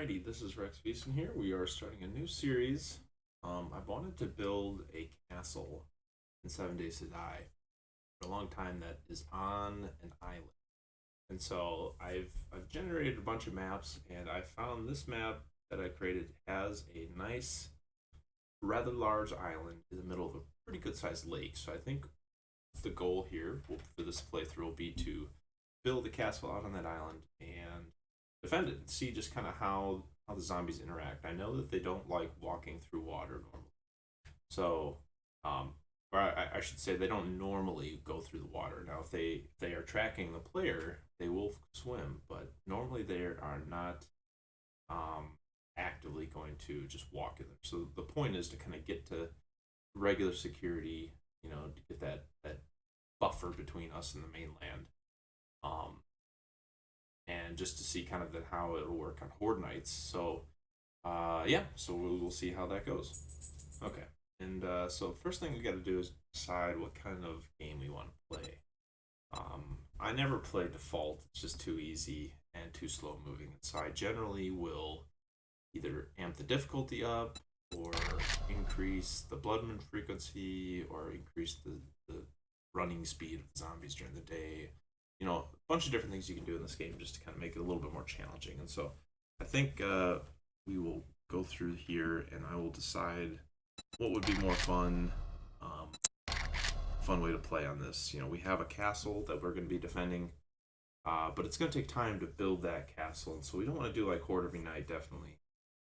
Alrighty, this is Rex Beeson here. We are starting a new series. I've wanted to build a castle in 7 Days to Die for a long time that is on an island. And so I've generated a bunch of maps, and I found this map that I created has a nice, rather large island in the middle of a pretty good sized lake. So I think the goal here for this playthrough will be to build a castle out on that island and defend it and see just kind of how the zombies interact. I know that they don't like walking through water normally, so or I should say they don't normally go through the water. Now, if they are tracking the player, they will swim, but normally they are not actively going to just walk in there. So the point is to kind of get to regular security, to get that buffer between us and the mainland. Um, and just to see kind of how it'll work on Horde Nights. So, yeah, so we'll see how that goes. Okay, and so first thing we got to do is decide what kind of game we want to play. I never play default; it's just too easy and too slow moving. So I generally will either amp the difficulty up, or increase the blood moon frequency, or increase the running speed of the zombies during the day. A bunch of different things you can do in this game just to kind of make it a little bit more challenging. And so I think we will go through here, and I will decide what would be more fun way to play on this. We have a castle that we're going to be defending, but it's going to take time to build that castle, and so we don't want to do like Horde every night, definitely.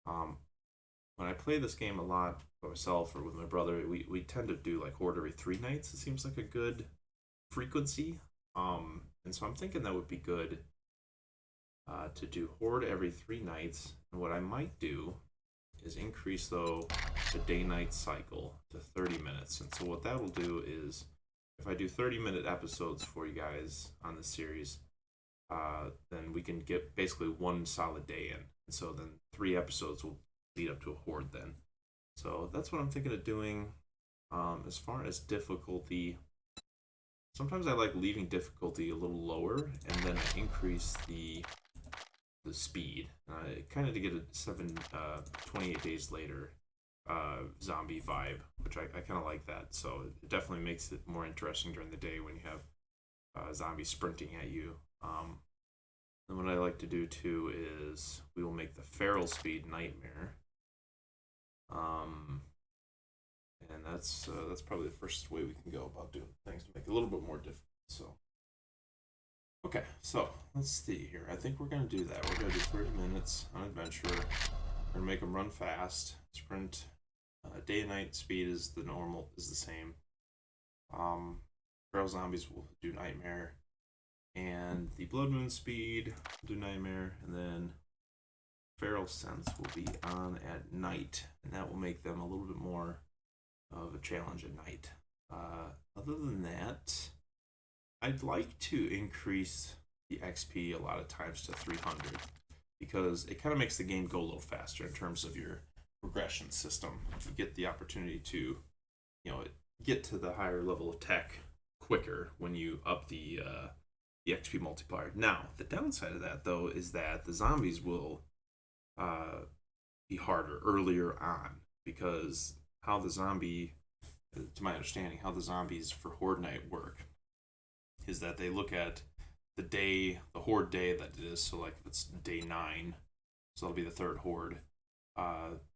When I play this game a lot by myself or with my brother, we tend to do like Horde every 3 nights. It seems like a good frequency. And so I'm thinking that would be good to do Horde every 3 nights. And what I might do is increase, though, the day-night cycle to 30 minutes. And so what that will do is, if I do 30-minute episodes for you guys on this series, then we can get basically one solid day in. And so then 3 episodes will lead up to a Horde then. So that's what I'm thinking of doing. As far as difficulty, sometimes I like leaving difficulty a little lower, and then I increase the speed, kind of to get a 28 days later zombie vibe, which I kind of like that. So it definitely makes it more interesting during the day when you have zombies sprinting at you. And what I like to do too is we will make the feral speed nightmare. And that's probably the first way we can go about doing things to make it a little bit more difficult. So, okay, so let's see here. I think we're gonna do that. We're gonna do 30 minutes on adventure. We're gonna make them run fast, sprint. Day and night speed is the same. Feral zombies will do nightmare, and the blood moon speed will do nightmare, and then feral sense will be on at night, and that will make them a little bit more of a challenge at night. Other than that, I'd like to increase the XP a lot of times to 300, because it kind of makes the game go a little faster in terms of your progression system. You get the opportunity to, get to the higher level of tech quicker when you up the XP multiplier. Now, the downside of that, though, is that the zombies will be harder earlier on, because to my understanding, how the zombies for Horde Night work is that they look at the Horde day that it is. So, like, if it's day 9, so that'll be the third Horde.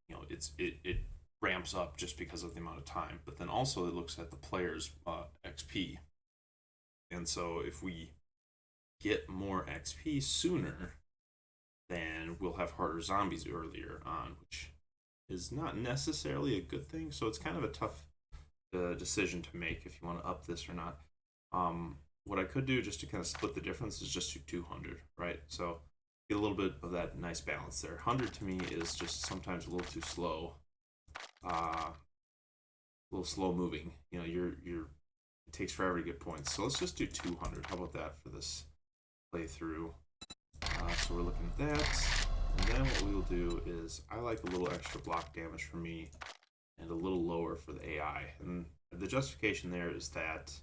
It ramps up just because of the amount of time. But then also it looks at the player's XP, and so if we get more XP sooner, then we'll have harder zombies earlier on, which is not necessarily a good thing. So it's kind of a tough decision to make if you want to up this or not. What I could do just to kind of split the difference is just do 200, right? So get a little bit of that nice balance there. 100 to me is just sometimes a little too slow, a little slow moving. It takes forever to get points. So let's just do 200. How about that for this playthrough? So we're looking at that. And then what we will do is, I like a little extra block damage for me and a little lower for the AI. And the justification there is that,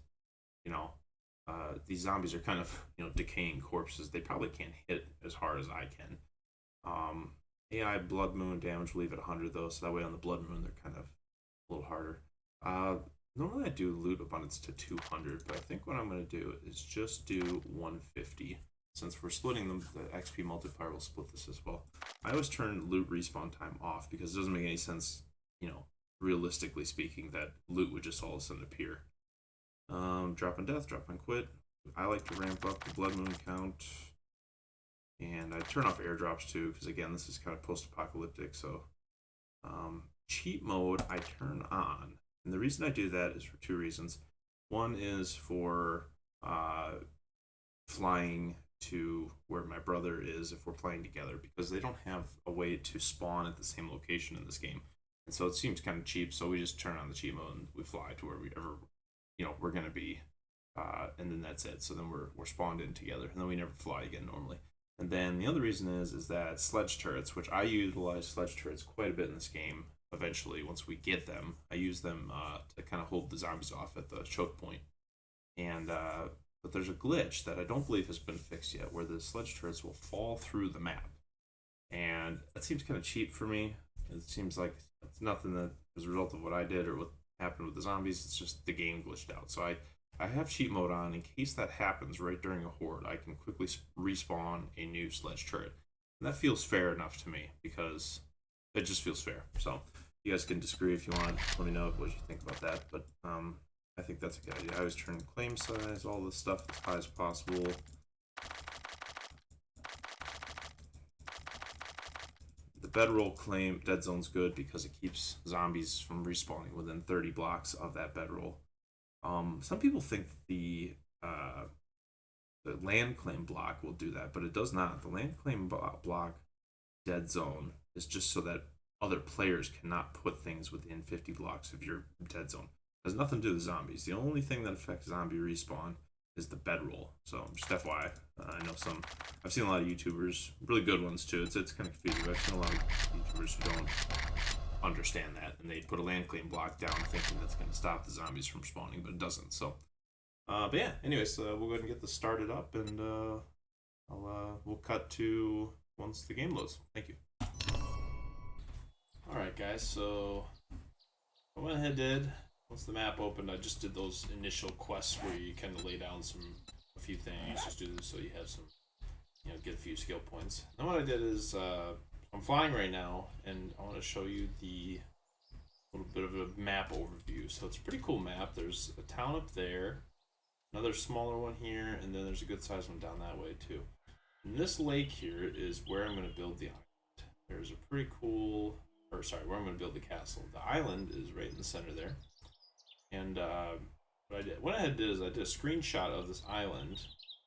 these zombies are kind of, decaying corpses. They probably can't hit as hard as I can. AI Blood Moon damage will leave at 100 though, so that way on the Blood Moon they're kind of a little harder. Uh, Normally I do loot abundance to 200, but I think what I'm going to do is just do 150. Since we're splitting them, the XP multiplier will split this as well. I always turn loot respawn time off because it doesn't make any sense, realistically speaking, that loot would just all of a sudden appear. Drop on death, drop on quit. I like to ramp up the Blood Moon count. And I turn off airdrops too, because again, this is kind of post-apocalyptic, so cheat mode I turn on. And the reason I do that is for two reasons. One is for flying to where my brother is if we're playing together, because they don't have a way to spawn at the same location in this game. And so it seems kind of cheap, so we just turn on the cheat mode and we fly to wherever we're going to be. And then that's it. So then we're spawned in together, and then we never fly again normally. And then the other reason is that sledge turrets, which I utilize sledge turrets quite a bit in this game. Eventually, once we get them, I use them to kind of hold the zombies off at the choke point. And but there's a glitch that I don't believe has been fixed yet, where the sledge turrets will fall through the map, and that seems kind of cheap for me. It seems like it's nothing that was a result of what I did or what happened with the zombies. It's just the game glitched out. So I have cheat mode on in case that happens right during a horde. I can quickly respawn a new sledge turret. And that feels fair enough to me because it just feels fair. So you guys can disagree if you want. Let me know what you think about that. But I think that's a good idea. I always turn claim size, all this stuff as high as possible. The bedroll claim dead zone's good because it keeps zombies from respawning within 30 blocks of that bedroll. Some people think the land claim block will do that, but it does not. The land claim block dead zone is just so that other players cannot put things within 50 blocks of your dead zone. It has nothing to do with zombies. The only thing that affects zombie respawn is the bedroll. So just FYI, I know I've seen a lot of YouTubers, really good ones too. It's kind of confusing. I've seen a lot of YouTubers who don't understand that, and they put a land claim block down thinking that's going to stop the zombies from spawning, but it doesn't. So but yeah, anyways, we'll go ahead and get this started up, and we'll cut to once the game loads. Thank you. Alright guys, so I went ahead and did, once the map opened, I just did those initial quests where you kind of lay down a few things, just do this so you have some, get a few skill points. Then what I did is I'm flying right now, and I want to show you the little bit of a map overview. So it's a pretty cool map. There's a town up there, another smaller one here, and then there's a good sized one down that way too. And this lake here is where I'm going to build the island. There's a pretty cool, where I'm going to build the castle. The island is right in the center there. And what I did is I did a screenshot of this island,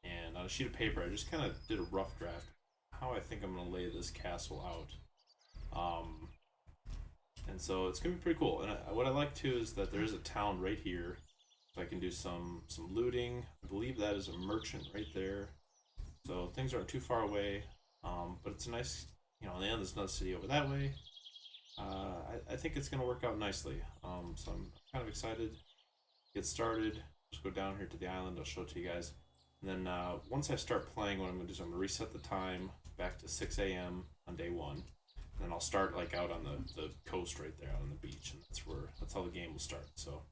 and on a sheet of paper I just kind of did a rough draft how I think I'm going to lay this castle out. And so it's going to be pretty cool. And what I like too is that there is a town right here, so I can do some looting. I believe that is a merchant right there, so things aren't too far away. But it's a nice, on the end there's another city over that way. I think it's going to work out nicely. So I'm kind of excited to get started. Just go down here to the island. I'll show it to you guys. And then once I start playing, what I'm going to do is I'm going to reset the time back to 6 a.m. on day one. And then I'll start like out on the coast right there, out on the beach, and that's how the game will start. So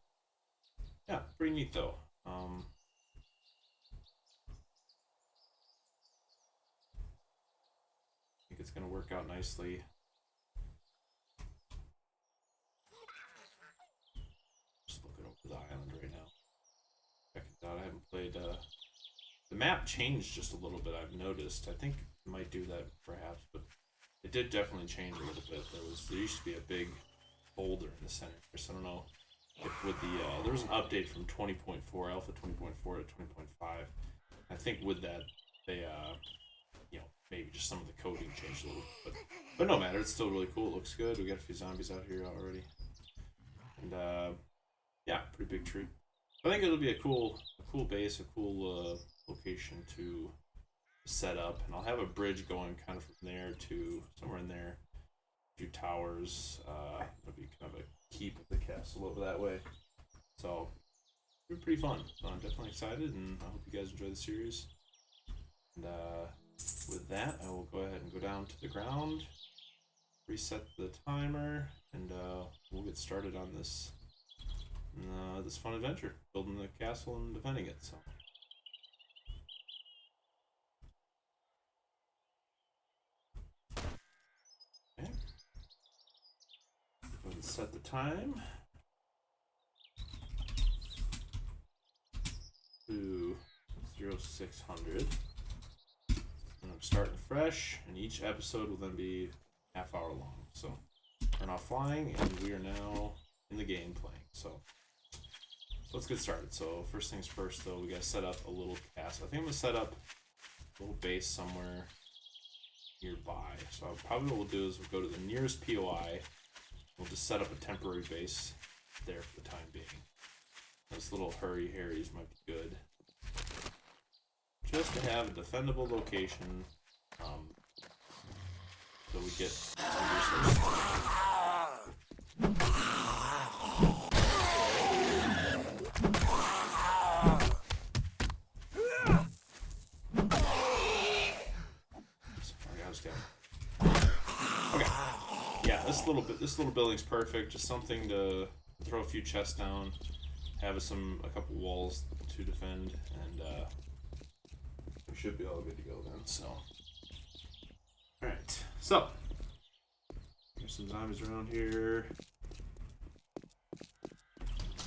yeah, pretty neat though. I think it's going to work out nicely. Just looking over the island right now. Check it out. I haven't played. The map changed just a little bit. I've noticed. I think it might do that perhaps, but it did definitely change a little bit. There used to be a big boulder in the center. So I don't know if with the there was an update from 20.4 alpha 20.4 to 20.5. I think with that they maybe just some of the coding changed a little bit, but no matter. It's still really cool. It looks good. We got a few zombies out here already, and yeah, pretty big tree. I think it'll be a cool base, a cool location to set up, and I'll have a bridge going kind of from there to somewhere in there. A few towers. It'll be kind of a keep of the castle over that way. So it'll be pretty fun. So I'm definitely excited, and I hope you guys enjoy the series. And with that, I will go ahead and go down to the ground reset the timer, and we'll get started on this this fun adventure, building the castle and defending it. So. Okay. Go ahead and set the time to 0600. And I'm starting fresh, and each episode will then be half hour long. So we're now flying, and we are now in the game playing. So let's get started. So first things first, though, we gotta set up a little castle. I think I'm gonna set up a little base somewhere nearby. So probably what we'll do is we'll go to the nearest POI. We'll just set up a temporary base there for the time being. Those little hurry harries might be good. Just to have a defendable location, so we get some resources. Sorry, I was down. Okay, yeah, this little building's perfect. Just something to throw a few chests down, have a couple walls to defend, and we should be all good to go then. So, all right. So, there's some zombies around here.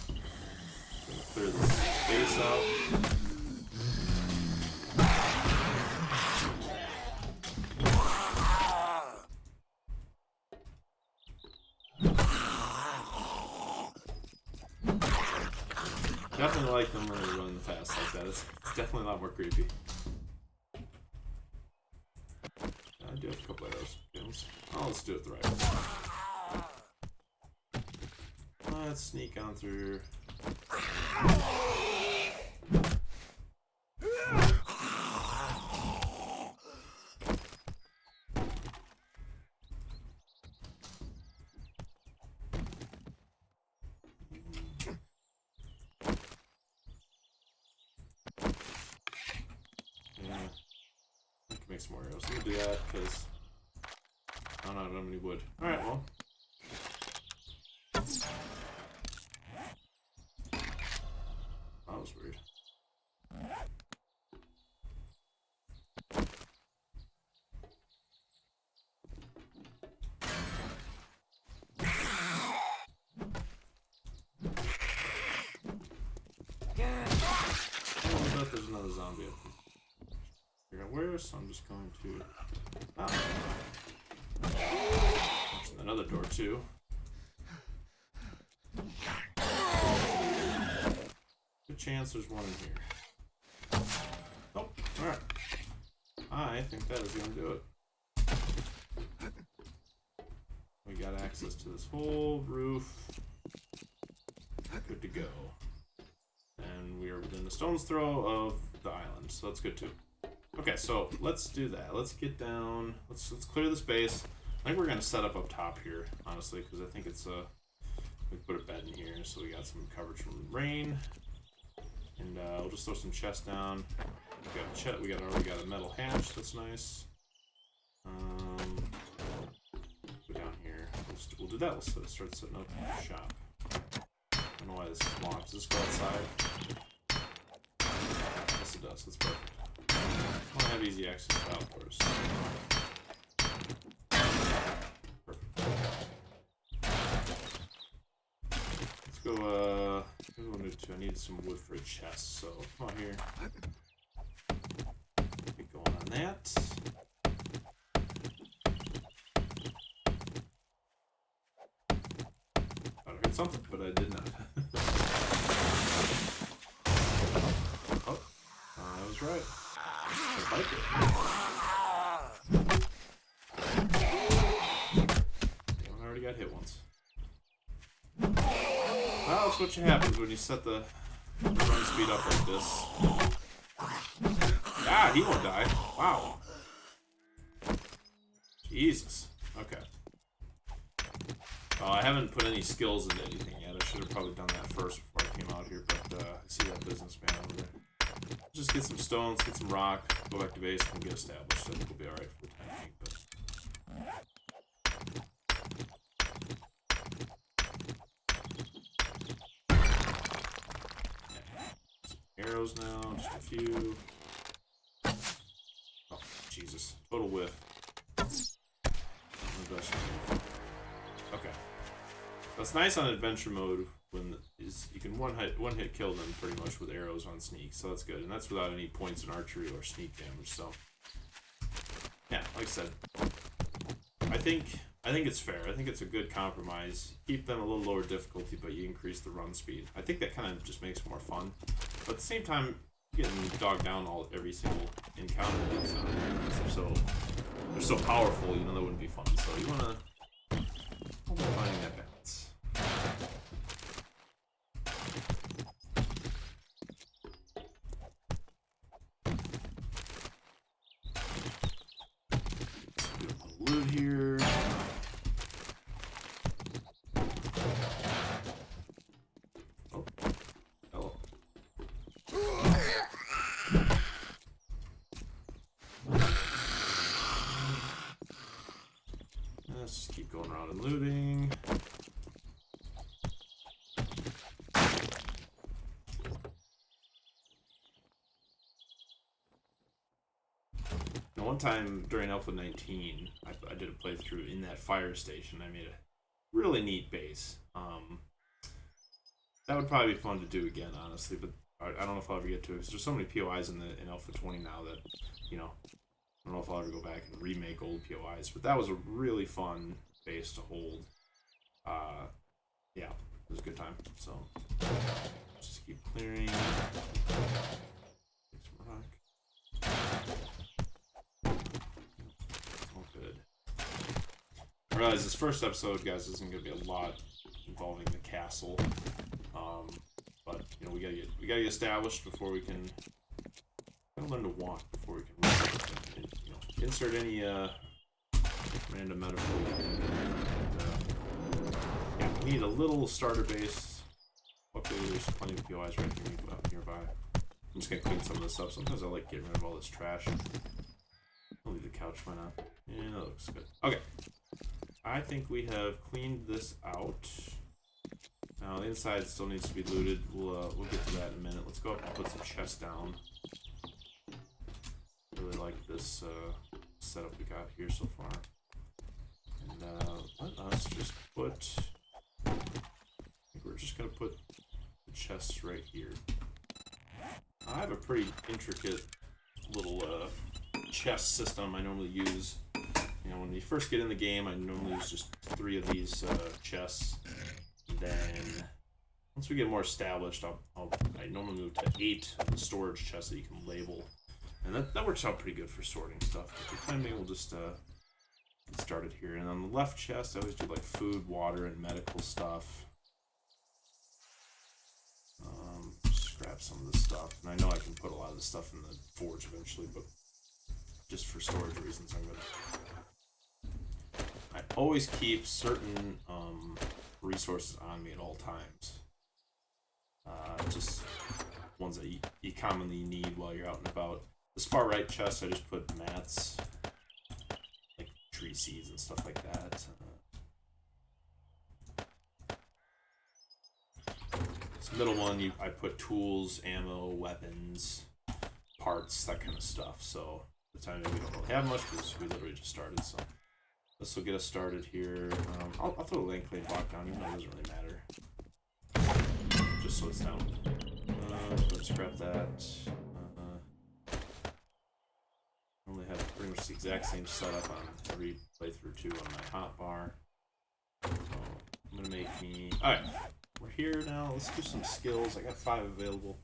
Gonna clear this space out. Definitely like them when they're running fast like that. It's definitely a lot more creepy. I do have a couple arrows. Oh, let's do it the right way. Let's sneak on through. Some more arrows. Let me do that because I don't have any wood. Alright, well. That was weird. I bet there's another zombie up here. Where, so I'm just going to another door too. Good chance there's one in here. Oh, alright. I think that is gonna do it. We got access to this whole roof. Good to go. And we are within a stone's throw of the island, so that's good too. Okay, so let's do that. Let's get down. Let's clear the space. I think we're gonna set up top here, honestly, because I think it's we put a bed in here, so we got some coverage from rain, and we'll just throw some chests down. We already got a metal hatch. That's nice. Go down here. We'll do that. We'll start setting up the shop. I don't know why this is locked. Does this go outside? Yes, it does. That's perfect. I want to have easy access to outdoors. Perfect. Let's go, I need some wood for a chest, so come on here. Get going on that. Thought I heard something, but I did not. Oh, I was right. I like it. Yeah, I already got hit once. Well, that's what happens when you set the run speed up like this. Ah, he won't die. Wow. Jesus. Okay. I haven't put any skills into anything yet. I should have probably done that first before I came out here, but I see that businessman over there. Just get some stones, get some rock, go back to base, and get established. I think we'll be alright for the time being. But arrows now, just a few. Oh, Jesus. Total whiff. Okay. That's nice on adventure mode when you can one hit kill them pretty much with arrows on sneak, so that's good. And that's without any points in archery or sneak damage, so yeah, like I said. I think it's fair. I think it's a good compromise. Keep them a little lower difficulty, but you increase the run speed. I think that kind of just makes it more fun. But at the same time, getting dogged down every single encounter is they're so powerful. You know, that wouldn't be fun. So you wanna finding that balance. Loot here. Oh, hello. Let's just keep going around and looting. Now, one time during Alpha 19, I did a playthrough in that fire station. I made a really neat base. That would probably be fun to do again, honestly, but I don't know if I'll ever get to it, because there's so many POIs in Alpha 20 now that, you know, I don't know if I'll ever go back and remake old POIs, but that was a really fun base to hold. Yeah, it was a good time, so just keep clearing. Take some rock. All good. I realize this first episode, guys, isn't going to be a lot involving the castle, but you know we gotta get established before we can. Gotta learn to walk before we can, you know, insert any random metaphor. Yeah, we need a little starter base. Luckily, there's plenty of POIs right here nearby. I'm just gonna clean some of this up. Sometimes I like getting rid of all this trash. I'll leave the couch. Why not? Yeah, that looks good. Okay. I think we have cleaned this out. Now the inside still needs to be looted. We'll get to that in a minute. Let's go up and put some chests down. Really like this setup we got here so far. And let us just put. I think we're just gonna put the chests right here. I have a pretty intricate little chest system I normally use. You know, when you first get in the game, I normally use just 3 of these chests. And then once we get more established, I normally move to 8 of the storage chests that you can label, and that works out pretty good for sorting stuff. For the time being, we'll just get started here. And on the left chest, I always do like food, water, and medical stuff. Just grab some of this stuff, and I know I can put a lot of this stuff in the forge eventually, but just for storage reasons, I'm gonna. I always keep certain resources on me at all times. Just ones that you commonly need while you're out and about. This far right chest, I just put mats, like tree seeds and stuff like that. This middle one, I put tools, ammo, weapons, parts, that kind of stuff. So the time we don't really have much because we literally just started. So this will get us started here. I'll throw the land clay block down, even though it doesn't really matter. Just so it's down. Let's grab that. I only have pretty much the exact same setup on every playthrough too on my hotbar. So I'm gonna make me. Alright, we're here now. Let's do some skills. I got 5 available.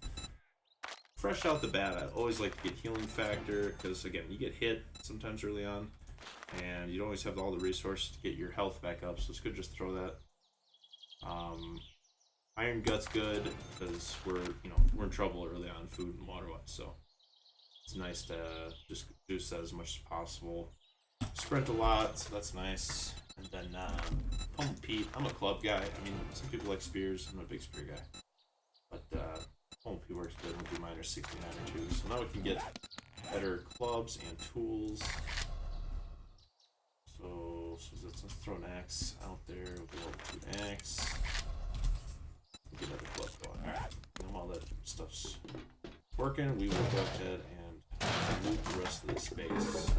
Fresh out the bat, I always like to get healing factor because again, you get hit sometimes early on. And you don't always have all the resources to get your health back up, so it's good just throw that. Iron Gut's good because we're in trouble early on, food and water wise, so it's nice to just juice that as much as possible. Sprint a lot, so that's nice. And then Pummel Pete, I'm a club guy. I mean, some people like spears. I'm a big spear guy, but Pummel Pete works good. We'll do minor 69 or 2. So now we can get better clubs and tools. So let's throw an axe out there. We'll go over to an axe. We'll get another club going. Alright. All that stuff's working, we will go ahead and loot the rest of the space.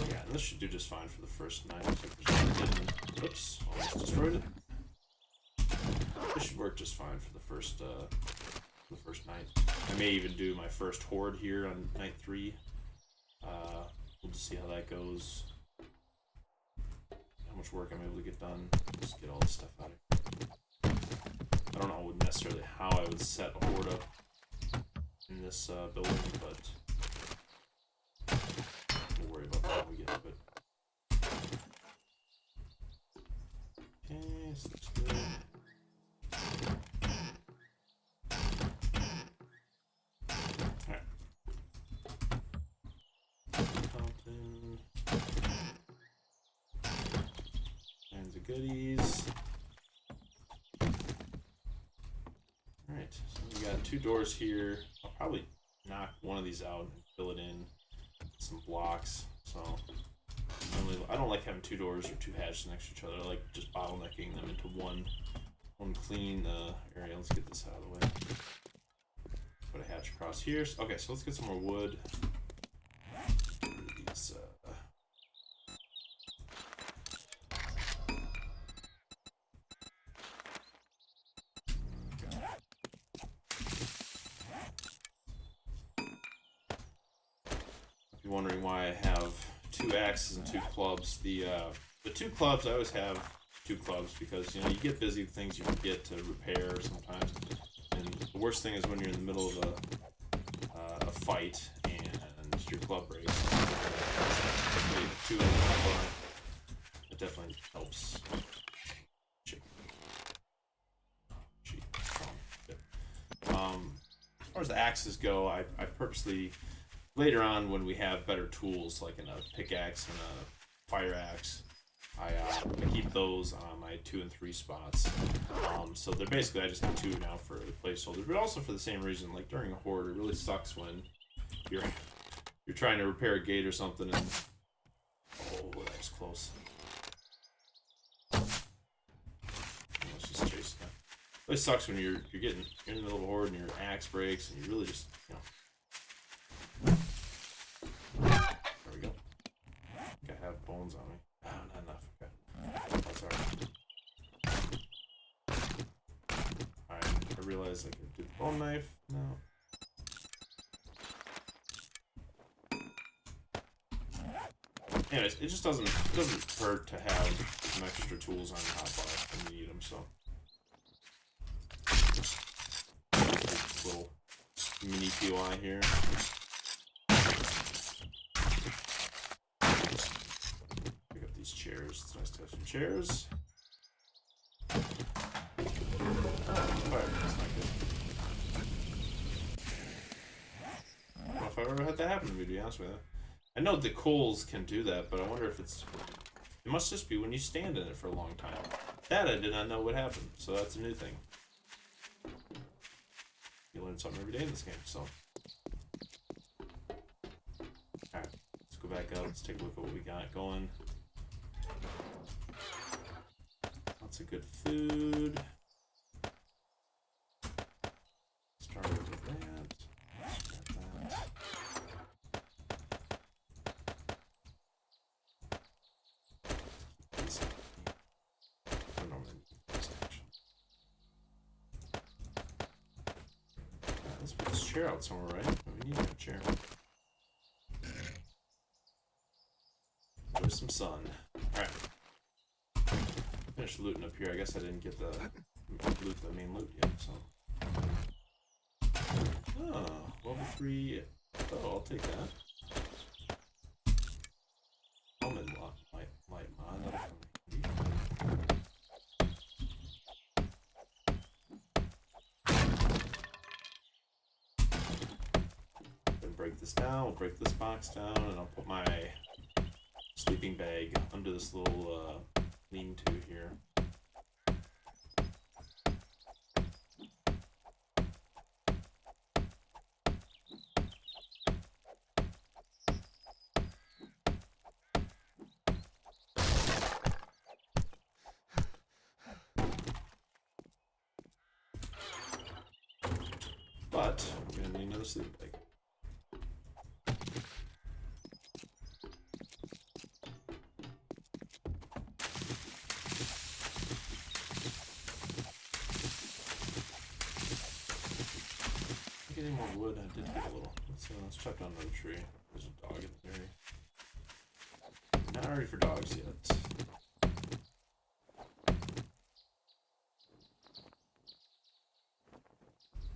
Yeah, and this should do just fine for the first 9%. Oops, almost destroyed it. This should work just fine for the first night. I may even do my first horde here on night 3. We'll just see how that goes. How much work I'm able to get done. Just get all this stuff out of here. I don't know necessarily how I would set a horde up in this building, but we'll worry about that when we get to it. Okay, so that's good. Alright. Fountain. Kinds of goodies. Alright, so we got 2 doors here. I'll probably knock one of these out and fill it in with some blocks. So I don't like having 2 doors or 2 hatches next to each other. I like just bottlenecking them into one clean area. Let's get this out of the way. Put a hatch across here. Okay, so let's get some more wood. These, if you're wondering why I have 2 axes and 2 clubs, the 2 clubs, I always have 2 clubs because, you know, you get busy with things you forget to repair sometimes. And the worst thing is when you're in the middle of a fight and your club breaks. 2 in the bar, it definitely helps. As far as the axes go, I purposely, later on when we have better tools like in a pickaxe and a fire axe, I keep those on my 2 and 3 spots. So they're basically, I just have 2 now for the placeholder, but also for the same reason. Like during a horde, it really sucks when you're trying to repair a gate or something, and oh, that was close. Let's just chase that. It really sucks when you're in the middle of a horde and your axe breaks, and you really just, you know. There we go. I think I have bones on me. Oh, not enough. Okay. That's alright. Alright, I realized I could do the bone knife. No. Anyways, it just doesn't hurt to have some extra tools on your hotbar when you need them, so. This little mini POI here. Pick up these chairs. It's nice to have some chairs. Oh, fire. That's not good. I don't know if I've ever had that happen to me, to be honest with you. I know the coals can do that, but I wonder if it must just be when you stand in it for a long time. That I did not know what happened, so that's a new thing. You learn something every day in this game, so. Alright, let's go back up, let's take a look at what we got going. Lots of good food. Start with that. Let's put this chair out somewhere, right? We need a chair. There's some sun. Alright. Finished looting up here. I guess I didn't get the main loot yet, so. Oh, level 3. Oh, I'll take that. Almond light mod. Break this down, we'll break this box down, and I'll put my sleeping bag under this little lean-to here. another sleeping bag. Getting more wood. I did get a little. Let's chop down another tree. There's a dog in the area. Not ready for dogs yet.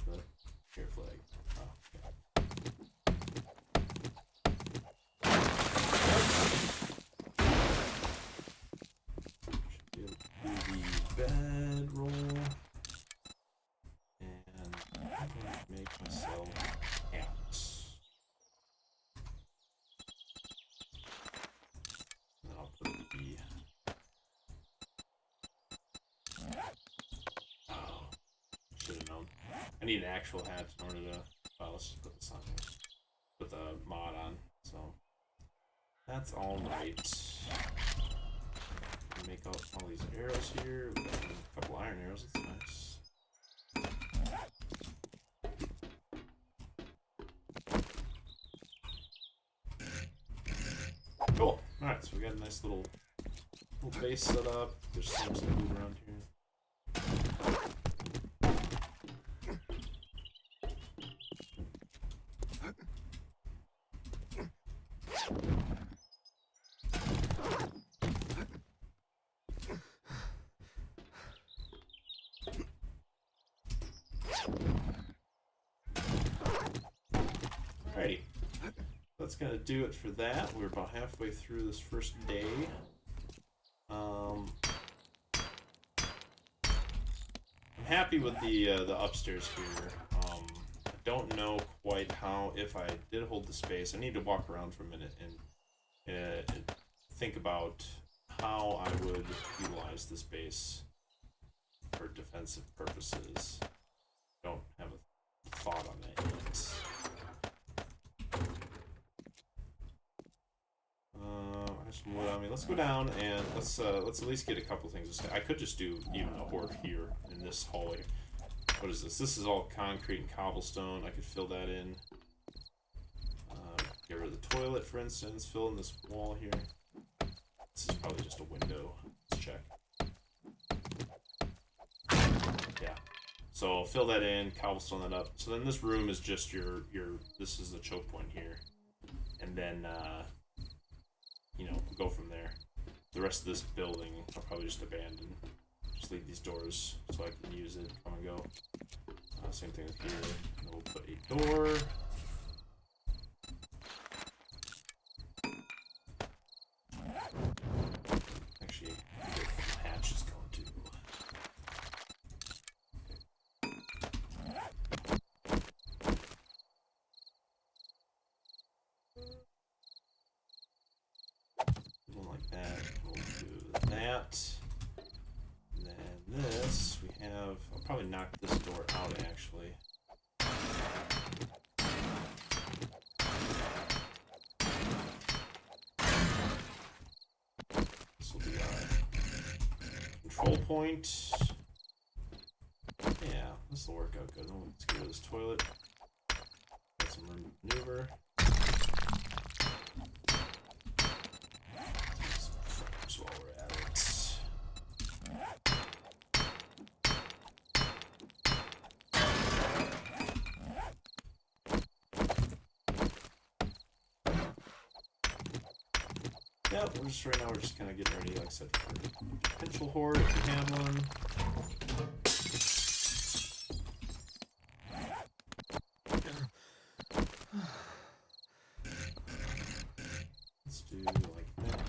But here, flag. Oh, yeah. Should be able to do the bedroll. And I'm going to make myself hats. And then I'll put the... Oh, should have known. I need an actual hat in order to... Well, let's just put this on here. Put the mod on, so... That's alright. Make all these arrows here. We got a couple iron arrows, that's nice. Cool. Alright, so we got a nice little base set up. There's some food around here. Alrighty. That's gonna do it for that. We're about halfway through this first day. I'm happy with the upstairs here. I don't know quite how, if I did hold the space. I need to walk around for a minute and think about how I would utilize the space for defensive purposes. Don't have a thought on that yet. Some wood on me. Let's go down and let's at least get a couple things. I could just do even a horde here in this hallway. What is this? This is all concrete and cobblestone. I could fill that in. Get rid of the toilet, for instance. Fill in this wall here. This is probably just a window. Let's check. Yeah. So fill that in, cobblestone that up. So then this room is just your. This is the choke point here, and then. You know, go from there. The rest of this building, I'll probably just abandon. Just leave these doors so I can use it, come and go. Same thing with here. And we'll put a door. Actually, I'll get the hatches going too. Like that, we'll do that. And then this, we have, I'll probably knock this door out actually. This will be our control point. Yeah, this will work out good. Let's get rid of this toilet. Got some room to maneuver. While we're at it. Yep, we're just right now we're just kind of getting ready, like I said, for potential horde if we have one. Let's do like that.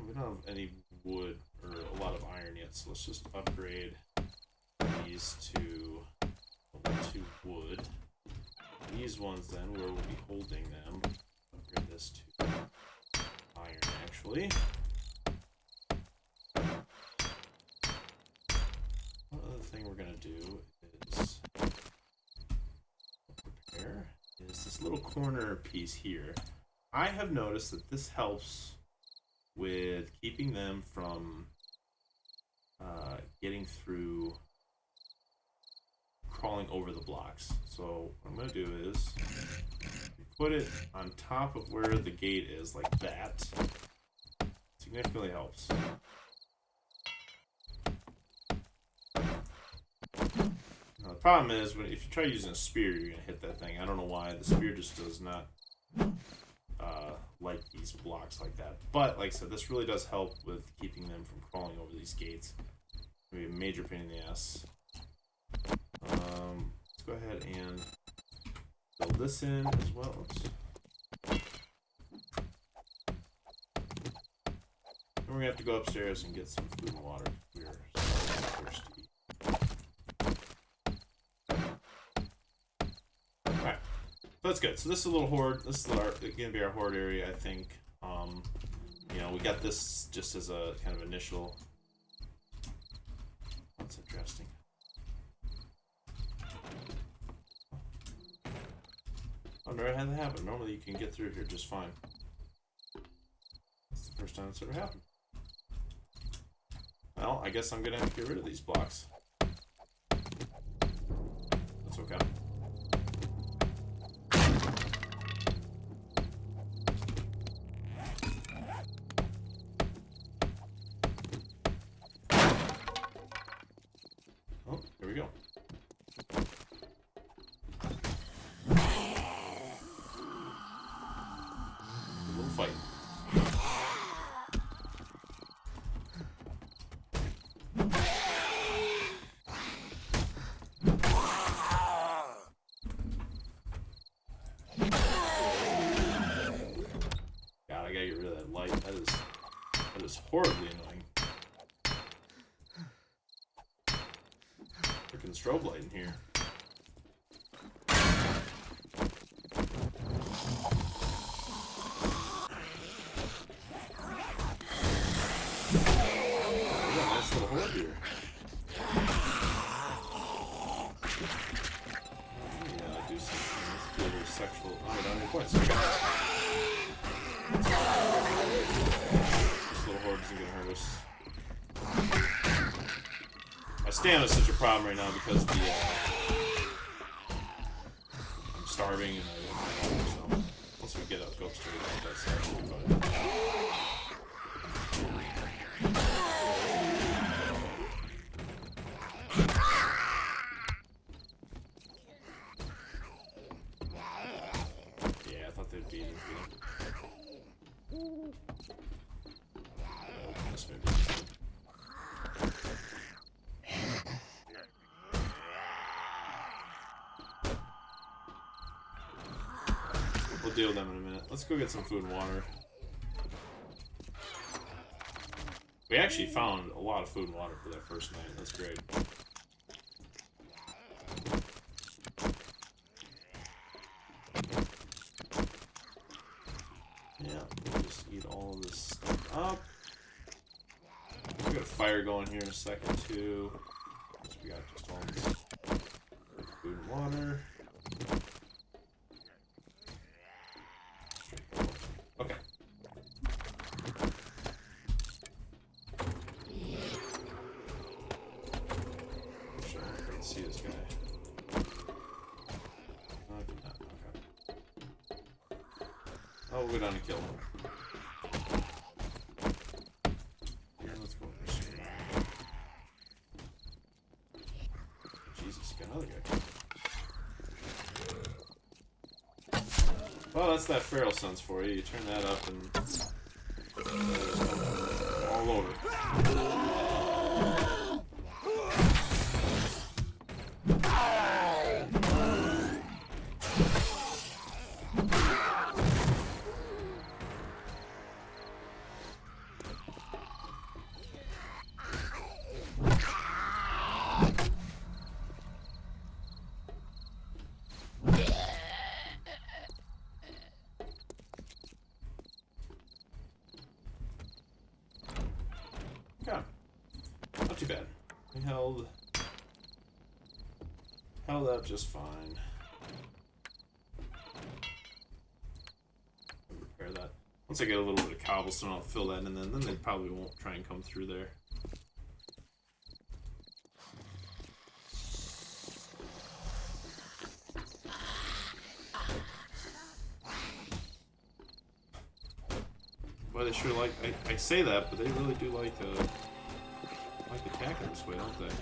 We don't have any wood or a lot of iron yet, so let's just upgrade these to wood. These ones then, where we'll be holding them, upgrade this to iron actually. One other thing we're gonna do is prepare is this little corner piece here. I have noticed that this helps with keeping them from getting through, crawling over the blocks. So what I'm going to do is put it on top of where the gate is, like that. Significantly helps. Now, the problem is, if you try using a spear, you're going to hit that thing. I don't know why. The spear just does not like these blocks like that. But, like I said, this really does help with keeping them from crawling over these gates. It's going to be a major pain in the ass. Let's go ahead and build this in as well. Oops. And we're going to have to go upstairs and get some food and water. We're so thirsty. Alright. So that's good. So this is a little horde. This is going to be our horde area, I think. You know, we got this just as a kind of initial. That's interesting. I've never had that happen. Normally you can get through here just fine. That's the first time it's ever happened. Well, I guess I'm going to have to get rid of these blocks. That's okay. Oh, here we go. A little fight. God, I gotta get rid of that light. That is horribly annoying. Freaking strobe light in here. Nice little horde here. Yeah, do something. Let's do a little sexual. Oh, down your points. Okay. This little horde isn't gonna hurt us. My stamina's such a problem right now because the I'm starving and I don't have water, so once we get up, go upstairs, that's actually fine. Yeah, I thought they'd be in here. This may be. We'll deal with them in a minute. Let's go get some food and water. We actually found a lot of food and water for that first night. That's great. Yeah, we'll just eat all of this stuff up. We've got a fire going here in a second, too. So we got just all this food and water. Okay. Sure, I can see this guy. No, I did not. Okay. Oh, we'll go down and kill him. Here, let's go over here. Jesus, got another guy. Well, that's that feral sense for you. You turn that up and all over. Yeah, not too bad. We held up just fine. Repair that. Once I get a little bit of cobblestone, I'll fill that in, and then they probably won't try and come through there. Boy, they sure like. I say that, but they really do like attacking this way, don't they?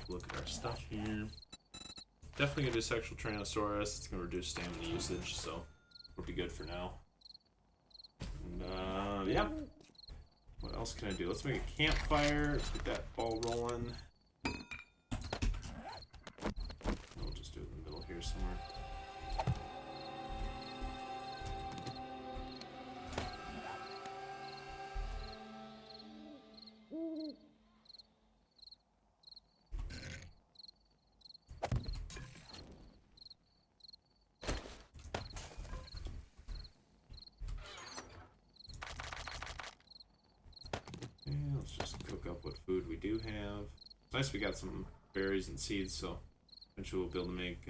Look at our stuff here. Definitely gonna do sexual Tyrannosaurus. It's gonna reduce stamina usage, so it'll be good for now. And yeah. What else can I do? Let's make a campfire. Let's get that ball rolling. We'll just do it in the middle here somewhere. Let's just cook up what food we do have. It's nice we got some berries and seeds, so eventually we'll be able to make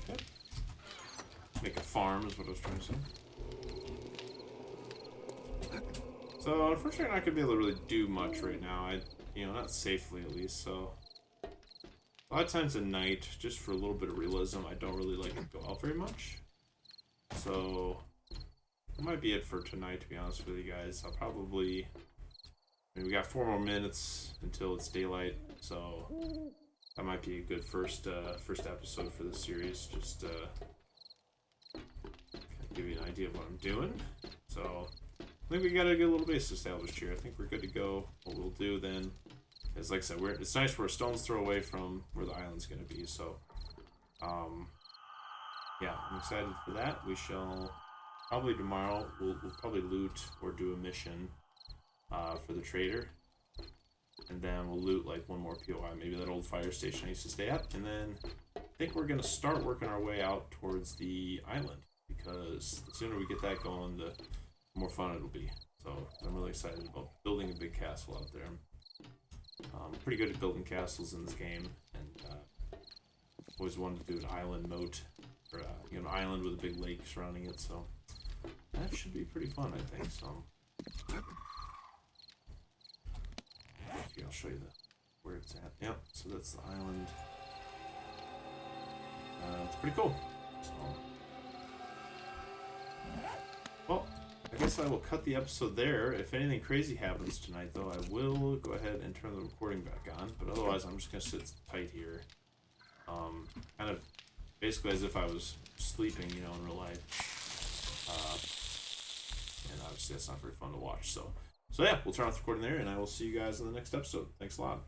okay. Make a farm is what I was trying to say. So unfortunately I'm not gonna be able to really do much right now. Not safely at least, so a lot of times at night, just for a little bit of realism, I don't really like to go out very much. So that might be it for tonight, to be honest with you guys. I'll probably... we got 4 more minutes until it's daylight, so that might be a good first episode for this series. Just kind of give you an idea of what I'm doing. So I think we got a good little base established here. I think we're good to go. What we'll do then is, like I said, it's nice we're a stone's throw away from where the island's going to be, so yeah, I'm excited for that. We shall probably tomorrow we'll probably loot or do a mission for the trader, and then we'll loot like one more POI, maybe that old fire station I used to stay at, and then I think we're going to start working our way out towards the island, because the sooner we get that going, the more fun it'll be. So I'm really excited about building a big castle out there. Pretty good at building castles in this game, and always wanted to do an island moat, or an island with a big lake surrounding it, so that should be pretty fun, I think. So here, I'll show you where it's at. Yep, so that's the island. It's pretty cool. So, well, I guess I will cut the episode there. If anything crazy happens tonight, though, I will go ahead and turn the recording back on. But otherwise, I'm just going to sit tight here. Kind of basically as if I was sleeping, in real life. And obviously that's not very fun to watch. So yeah, we'll turn off the recording there, and I will see you guys in the next episode. Thanks a lot.